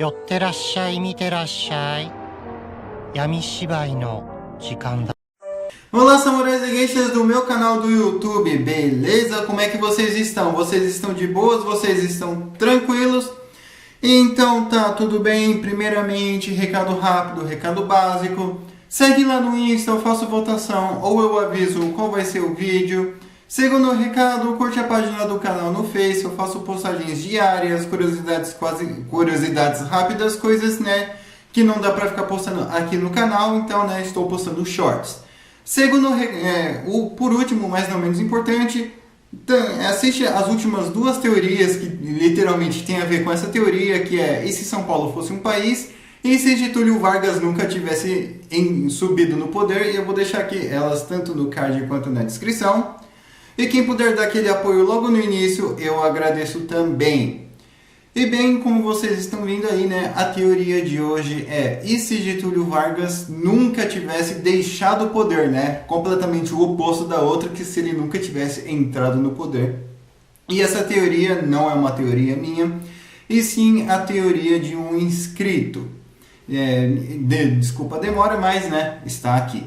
寄ってらっしゃい、見てらっしゃい。闇芝居の時間だ。 Olá, samurais e geishas do meu canal do YouTube, beleza? Como é que vocês estão? Vocês estão de boas? Vocês estão tranquilos? Então tá, tudo bem. Primeiramente, recado rápido, recado básico. Segue lá no Insta, eu faço votação ou eu aviso qual vai ser o vídeo. Segundo recado, curte a página do canal no Face, eu faço postagens diárias, curiosidades rápidas, coisas, né, que não dá pra ficar postando aqui no canal, então, né, estou postando shorts. Segundo, por último, mas não menos importante, assiste as últimas duas teorias que literalmente tem a ver com essa teoria, que é e se São Paulo fosse um país, e se Getúlio Vargas nunca tivesse subido no poder, e eu vou deixar aqui elas tanto no card quanto na descrição. E quem puder dar aquele apoio logo no início, eu agradeço também. E bem, como vocês estão vendo aí, né, a teoria de hoje é e se Getúlio Vargas nunca tivesse deixado o poder, né? Completamente o oposto da outra, que se ele nunca tivesse entrado no poder. E essa teoria não é uma teoria minha, e sim a teoria de um inscrito. Desculpa a demora, mas, né, está aqui.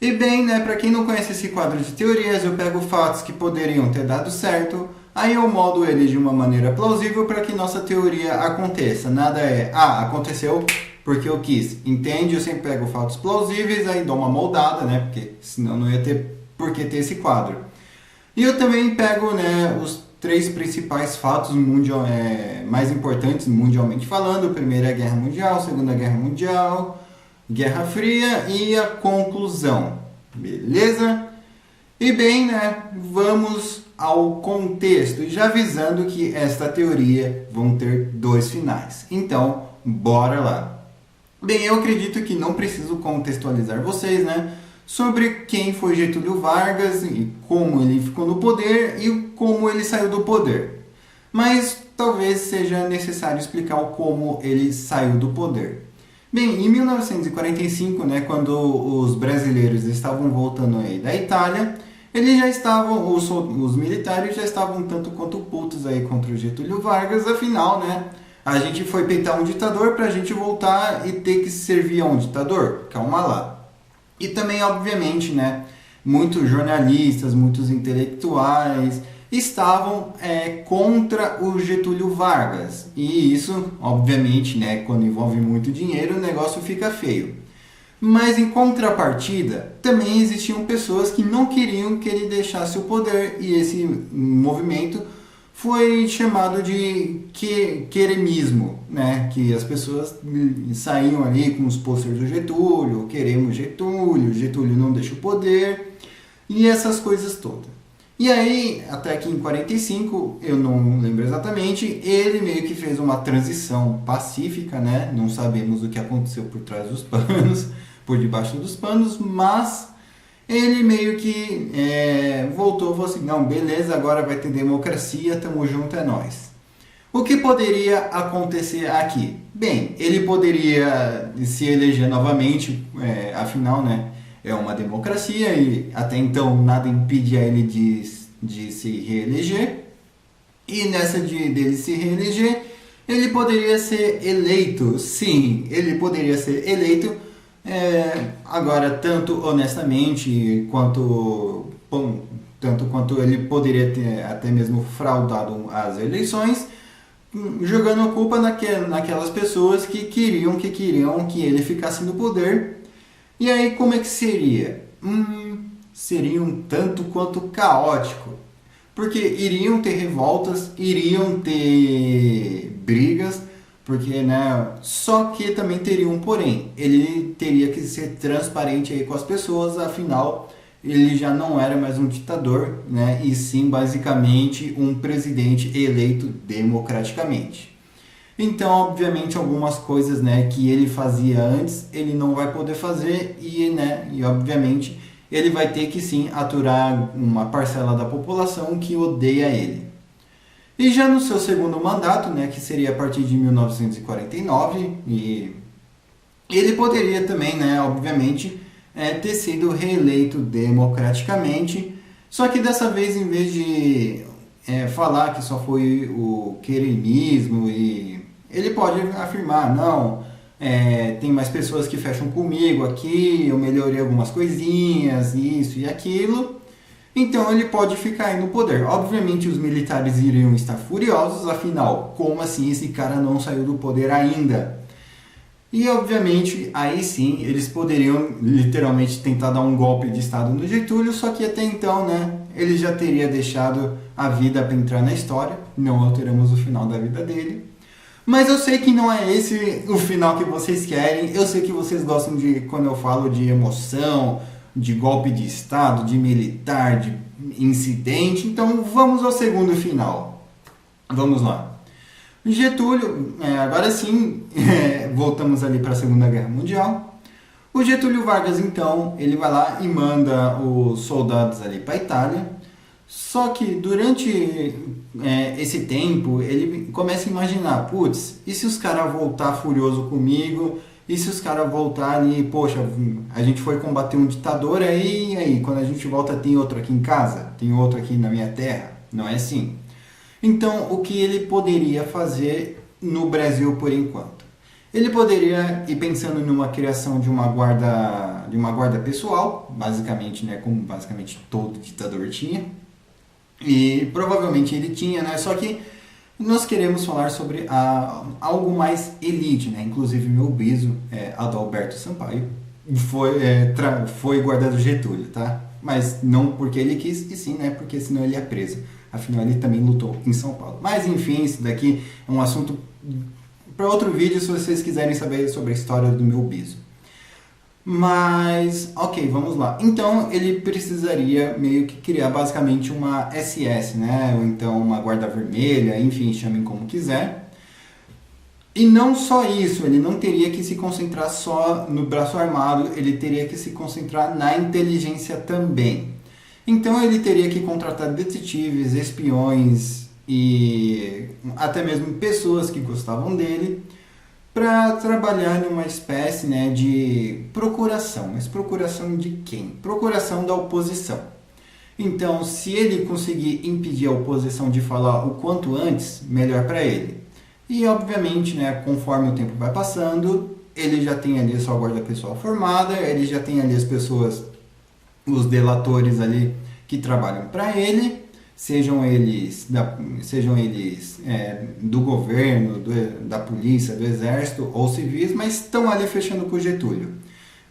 E bem, né, para quem não conhece esse quadro de teorias, eu pego fatos que poderiam ter dado certo, aí eu moldo ele de uma maneira plausível para que nossa teoria aconteça. Nada é, aconteceu porque eu quis, entende? Eu sempre pego fatos plausíveis, aí dou uma moldada, né, porque senão não ia ter por que ter esse quadro. E eu também pego, né, os três principais fatos mais importantes mundialmente falando. O primeiro é a Guerra Mundial, a Segunda Guerra Mundial, Guerra Fria e a conclusão, beleza? E bem, né, vamos ao contexto, e já avisando que esta teoria vão ter dois finais. Então, bora lá. Bem, eu acredito que não preciso contextualizar vocês, né, sobre quem foi Getúlio Vargas e como ele ficou no poder e como ele saiu do poder. Mas talvez seja necessário explicar como ele saiu do poder. Bem, em 1945, né, quando os brasileiros estavam voltando aí da Itália, eles já estavam, os militares já estavam tanto quanto putos aí contra o Getúlio Vargas. Afinal, né, a gente foi peitar um ditador para a gente voltar e ter que servir a um ditador? Calma lá. E também, obviamente, né, muitos jornalistas, muitos intelectuais estavam contra o Getúlio Vargas. E isso, obviamente, né, quando envolve muito dinheiro, o negócio fica feio. Mas em contrapartida, também existiam pessoas que não queriam que ele deixasse o poder, e esse movimento foi chamado de queremismo, né? Que as pessoas saíam ali com os posters do Getúlio, queremos Getúlio, Getúlio não deixa o poder, e essas coisas todas. E aí, até que em 45, eu não lembro exatamente, ele meio que fez uma transição pacífica, né? Não sabemos o que aconteceu por trás dos panos, por debaixo dos panos, mas ele meio que voltou e falou assim, não, beleza, agora vai ter democracia, tamo junto, é nóis. O que poderia acontecer aqui? Bem, ele poderia se eleger novamente, afinal, né? É uma democracia e até então nada impedia ele de se reeleger. E nessa dele se reeleger, ele poderia ser eleito. Sim, ele poderia ser eleito. Agora, tanto honestamente tanto quanto ele poderia ter até mesmo fraudado as eleições, jogando a culpa naquelas pessoas que queriam que ele ficasse no poder. E aí, como é que seria? Seria um tanto quanto caótico. Porque iriam ter revoltas, iriam ter brigas, porque, né, só que também teria um porém. Ele teria que ser transparente aí com as pessoas, afinal, ele já não era mais um ditador, né, e sim, basicamente, um presidente eleito democraticamente. Então, obviamente, algumas coisas, né, que ele fazia antes, ele não vai poder fazer e obviamente, ele vai ter que sim aturar uma parcela da população que odeia ele. E já no seu segundo mandato, né, que seria a partir de 1949, e ele poderia também, né, obviamente, ter sido reeleito democraticamente, só que dessa vez, em vez de falar que só foi o queremismo e ele pode afirmar, não, tem mais pessoas que fecham comigo aqui, eu melhorei algumas coisinhas, isso e aquilo. Então ele pode ficar aí no poder. Obviamente os militares iriam estar furiosos, afinal, como assim esse cara não saiu do poder ainda? E obviamente aí sim eles poderiam literalmente tentar dar um golpe de estado no Getúlio, só que até então, né, ele já teria deixado a vida para entrar na história, não alteramos o final da vida dele. Mas eu sei que não é esse o final que vocês querem, eu sei que vocês gostam de, quando eu falo de emoção, de golpe de estado, de militar, de incidente, então vamos ao segundo final. Vamos lá. Getúlio, agora sim, voltamos ali para a Segunda Guerra Mundial. O Getúlio Vargas, então, ele vai lá e manda os soldados ali para a Itália. Só que durante esse tempo, ele começa a imaginar, putz, e se os caras voltar furioso comigo? E se os caras voltarem e, poxa, a gente foi combater um ditador aí, e aí, quando a gente volta tem outro aqui em casa? Tem outro aqui na minha terra? Não é assim. Então, o que ele poderia fazer no Brasil por enquanto? Ele poderia ir pensando numa criação de uma guarda pessoal, basicamente, né, como basicamente todo ditador tinha. E provavelmente ele tinha, né? Só que nós queremos falar sobre algo mais elite, né? Inclusive meu biso, Adalberto Sampaio, foi guardado Getúlio, tá? Mas não porque ele quis, e sim, né? Porque senão ele ia preso. Afinal, ele também lutou em São Paulo. Mas enfim, isso daqui é um assunto para outro vídeo, se vocês quiserem saber sobre a história do meu biso. Mas, ok, vamos lá. Então, ele precisaria meio que criar basicamente uma SS, né? Ou então uma guarda vermelha, enfim, chamem como quiser. E não só isso, ele não teria que se concentrar só no braço armado, ele teria que se concentrar na inteligência também. Então, ele teria que contratar detetives, espiões e até mesmo pessoas que gostavam dele, para trabalhar numa espécie, né, de procuração. Mas procuração de quem? Procuração da oposição. Então, se ele conseguir impedir a oposição de falar o quanto antes, melhor para ele. E, obviamente, né, conforme o tempo vai passando, ele já tem ali a sua guarda pessoal formada, ele já tem ali as pessoas, os delatores ali que trabalham para ele, sejam eles do governo, da polícia, do exército ou civis, mas estão ali fechando com o Getúlio.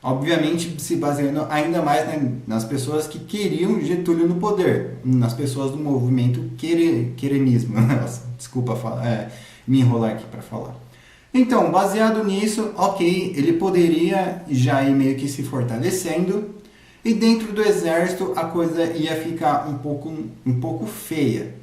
Obviamente se baseando ainda mais, né, nas pessoas que queriam Getúlio no poder, nas pessoas do movimento querenismo. Desculpa me enrolar aqui para falar. Então, baseado nisso, ok, ele poderia já ir meio que se fortalecendo. E dentro do exército a coisa ia ficar um pouco feia.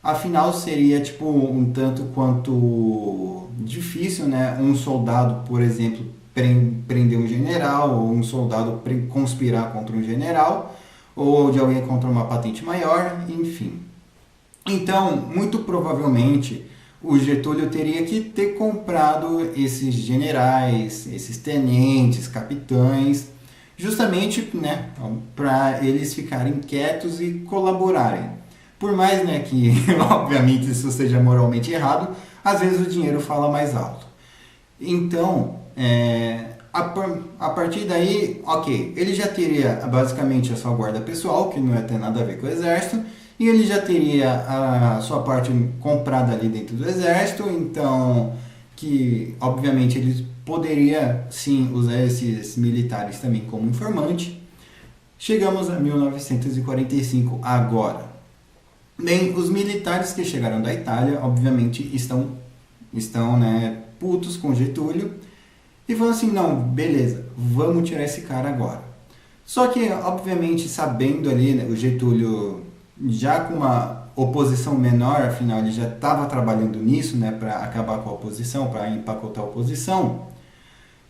Afinal, seria tipo um tanto quanto difícil, né? Um soldado, por exemplo, prender um general, ou um soldado conspirar contra um general, ou de alguém contra uma patente maior, enfim. Então, muito provavelmente, o Getúlio teria que ter comprado esses generais, esses tenentes, capitães, justamente, né, para eles ficarem quietos e colaborarem. Por mais, né, que obviamente isso seja moralmente errado, às vezes o dinheiro fala mais alto. Então, a partir daí, ok, ele já teria basicamente a sua guarda pessoal, que não ia ter nada a ver com o exército, e ele já teria a sua parte comprada ali dentro do exército, então, que obviamente ele poderia sim usar esses militares também como informante. Chegamos a 1945 agora. Bem, os militares que chegaram da Itália, obviamente, estão né, putos com Getúlio e falam assim, não, beleza, vamos tirar esse cara agora. Só que, obviamente, sabendo ali, né, o Getúlio já com uma oposição menor, afinal ele já estava trabalhando nisso, né, para acabar com a oposição, para empacotar a oposição,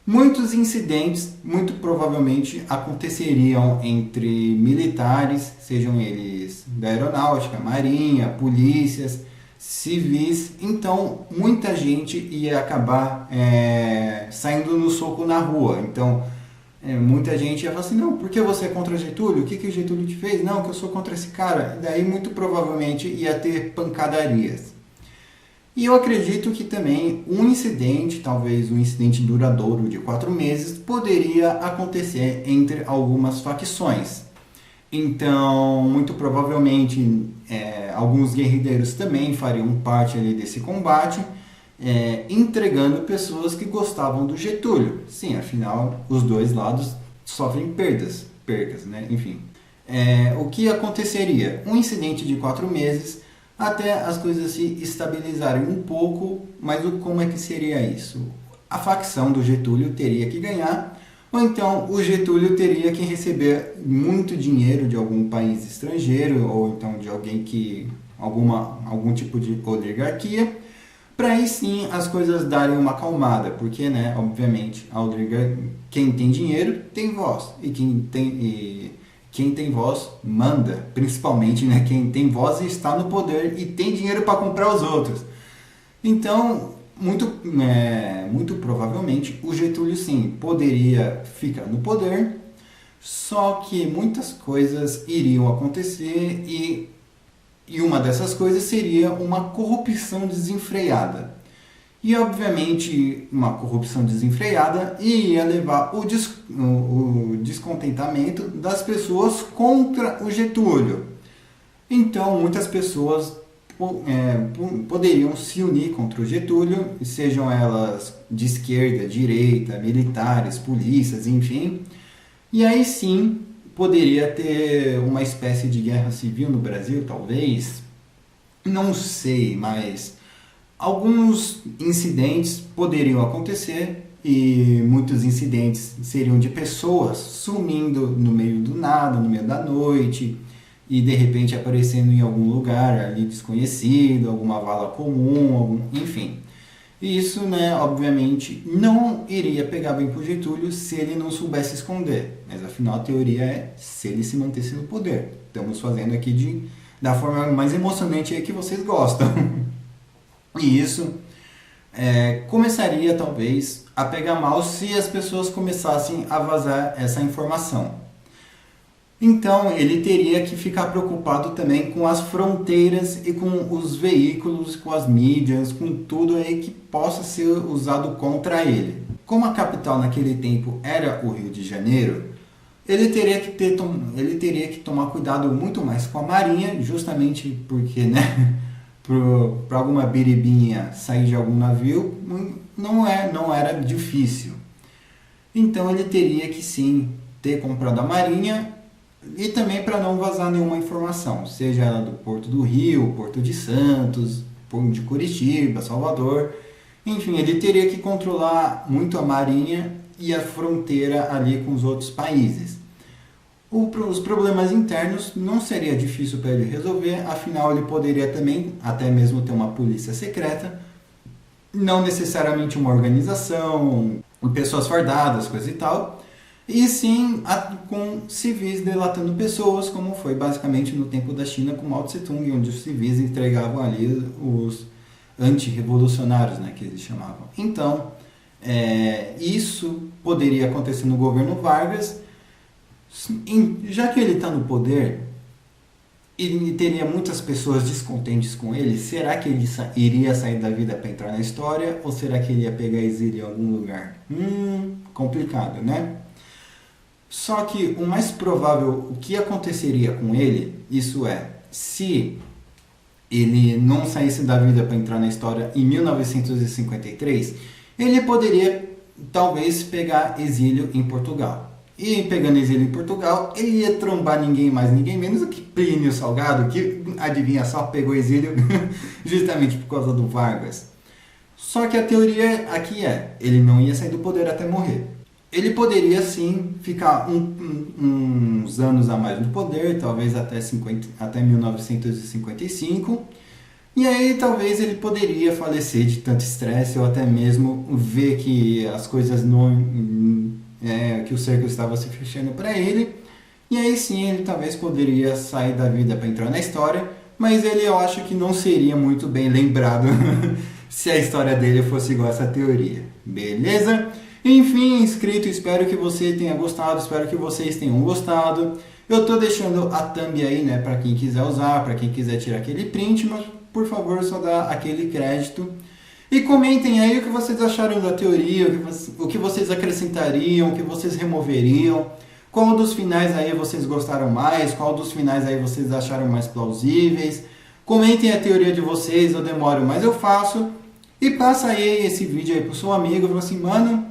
muitos incidentes, muito provavelmente, aconteceriam entre militares, sejam eles da aeronáutica, marinha, polícias, civis. Então, muita gente ia acabar saindo no soco na rua. Então, muita gente ia falar assim, não, por que você é contra Getúlio? O que o Getúlio te fez? Não, que eu sou contra esse cara. E daí, muito provavelmente, ia ter pancadarias. E eu acredito que também um incidente, talvez um incidente duradouro de 4 meses, poderia acontecer entre algumas facções. Então, muito provavelmente, alguns guerrilheiros também fariam parte ali desse combate, entregando pessoas que gostavam do Getúlio. Sim, afinal, os dois lados sofrem percas, né? Enfim. O que aconteceria? Um incidente de 4 meses até as coisas se estabilizarem um pouco, mas como é que seria isso? A facção do Getúlio teria que ganhar, ou então o Getúlio teria que receber muito dinheiro de algum país estrangeiro, ou então de alguém que algum tipo de oligarquia, para aí sim as coisas darem uma acalmada, porque, né, obviamente, quem tem dinheiro tem voz, e quem tem voz manda, principalmente, né, quem tem voz está no poder e tem dinheiro para comprar os outros. Então, muito provavelmente, o Getúlio sim poderia ficar no poder, só que muitas coisas iriam acontecer e uma dessas coisas seria uma corrupção desenfreada. E, obviamente, uma corrupção desenfreada ia levar o descontentamento das pessoas contra o Getúlio. Então, muitas pessoas poderiam se unir contra o Getúlio, sejam elas de esquerda, direita, militares, polícias, enfim. E aí sim, poderia ter uma espécie de guerra civil no Brasil, talvez. Não sei, mas alguns incidentes poderiam acontecer e muitos incidentes seriam de pessoas sumindo no meio do nada, no meio da noite e de repente aparecendo em algum lugar ali desconhecido, alguma vala comum, enfim. E isso, né, obviamente, não iria pegar bem pro Getúlio se ele não soubesse esconder. Mas afinal a teoria é se ele se mantesse no poder. Estamos fazendo aqui da forma mais emocionante aí que vocês gostam. E isso começaria talvez a pegar mal se as pessoas começassem a vazar essa informação. Então ele teria que ficar preocupado também com as fronteiras e com os veículos, com as mídias, com tudo aí que possa ser usado contra ele. Como a capital naquele tempo era o Rio de Janeiro, ele teria que tomar cuidado muito mais com a Marinha, justamente porque, né, para alguma biribinha sair de algum navio não era difícil. Então ele teria que sim ter comprado a Marinha e também para não vazar nenhuma informação, seja ela do Porto do Rio, Porto de Santos, Porto de Curitiba, Salvador. Enfim, ele teria que controlar muito a Marinha e a fronteira ali com os outros países. Os problemas internos não seria difícil para ele resolver, afinal ele poderia também até mesmo ter uma polícia secreta, não necessariamente uma organização, pessoas fardadas, coisa e tal, e sim com civis delatando pessoas, como foi basicamente no tempo da China com Mao Tse Tung, onde os civis entregavam ali os anti-revolucionários, né, que eles chamavam. Então, isso poderia acontecer no governo Vargas. Já que ele está no poder e teria muitas pessoas descontentes com ele, será que ele iria sair da vida para entrar na história ou será que ele ia pegar exílio em algum lugar? Complicado, né? Só que o mais provável, o que aconteceria com ele, isso é, se ele não saísse da vida para entrar na história em 1953, ele poderia talvez pegar exílio em Portugal. E pegando exílio em Portugal, ele ia trombar ninguém mais, ninguém menos do que Plínio Salgado, que, adivinha só, pegou exílio justamente por causa do Vargas. Só que a teoria aqui ele não ia sair do poder até morrer. Ele poderia sim ficar uns anos a mais no poder, talvez até 1955, e aí talvez ele poderia falecer de tanto estresse ou até mesmo ver que as coisas que o cerco estava se fechando para ele, e aí sim ele talvez poderia sair da vida para entrar na história, mas eu acho que não seria muito bem lembrado se a história dele fosse igual a essa teoria, beleza? Enfim, inscrito, espero que você tenha gostado, espero que vocês tenham gostado. Eu tô deixando a thumb aí, né, para quem quiser usar, para quem quiser tirar aquele print, mas por favor só dá aquele crédito. E comentem aí o que vocês acharam da teoria, o que vocês acrescentariam, o que vocês removeriam. Qual dos finais aí vocês gostaram mais, qual dos finais aí vocês acharam mais plausíveis. Comentem a teoria de vocês, eu demoro, mas eu faço. E passa aí esse vídeo aí pro seu amigo, fala assim, mano,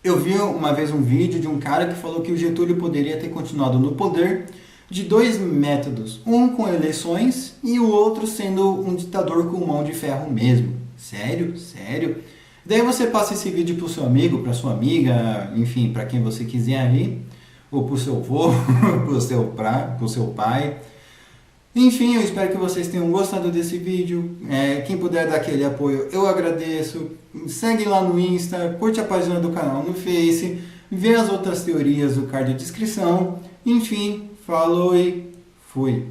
eu vi uma vez um vídeo de um cara que falou que o Getúlio poderia ter continuado no poder de 2 métodos. Um com eleições e o outro sendo um ditador com mão de ferro mesmo. Sério? Sério? Daí você passa esse vídeo pro seu amigo, pra sua amiga, enfim, para quem você quiser aí. Ou pro seu avô, pro seu pai. Enfim, eu espero que vocês tenham gostado desse vídeo. Quem puder dar aquele apoio, eu agradeço. Segue lá no Insta, curte a página do canal no Face, vê as outras teorias do card de descrição. Enfim, falou e fui!